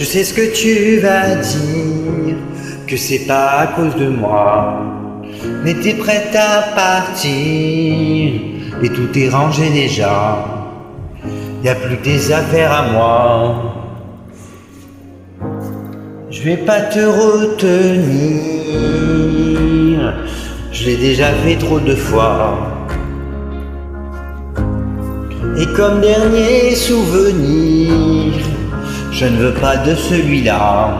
Je sais ce que tu vas dire, que c'est pas à cause de moi, mais t'es prête à partir, et tout est rangé déjà, y a plus que des affaires à moi. Je vais pas te retenir, je l'ai déjà fait trop de fois. Et comme dernier souvenir, je ne veux pas de celui-là,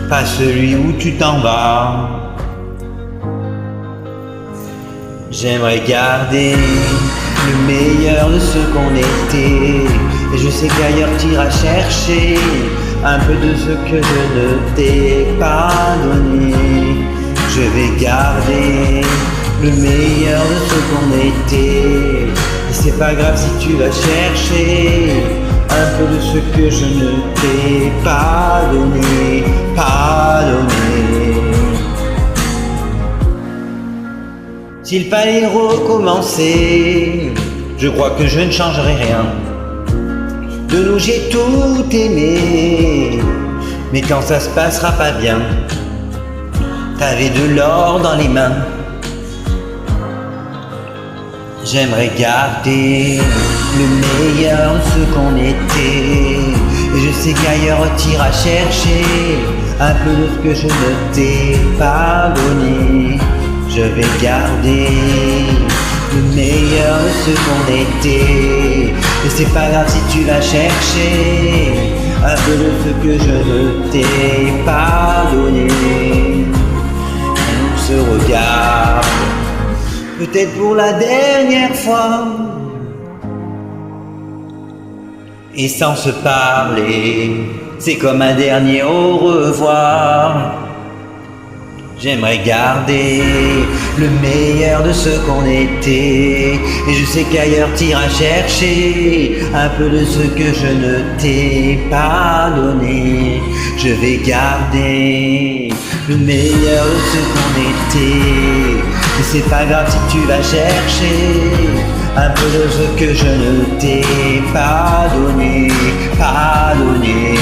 pas celui où tu t'en vas. J'aimerais garder le meilleur de ce qu'on était, et je sais qu'ailleurs t'iras chercher un peu de ce que je ne t'ai pas donné. Je vais garder le meilleur de ce qu'on était, et c'est pas grave si tu vas chercher un peu de ce que je ne t'ai pas donné, pas donné. S'il fallait recommencer, je crois que je ne changerai rien. De nous j'ai tout aimé, mais quand ça se passera pas bien, t'avais de l'or dans les mains. J'aimerais garder le meilleur de ce qu'on était, et je sais qu'ailleurs t'iras chercher un peu de ce que je ne t'ai pas donné. Je vais garder le meilleur de ce qu'on était, et c'est pas grave si tu vas chercher un peu de ce que je ne t'ai pas donné. On se regarde, peut-être pour la dernière fois, et sans se parler, c'est comme un dernier au revoir. J'aimerais garder le meilleur de ce qu'on était, et je sais qu'ailleurs t'iras chercher un peu de ce que je ne t'ai pas donné. Je vais garder le meilleur de ce qu'on était, et c'est pas grave si tu vas chercher un peu de ce que je ne t'ai pas donné, pas donné.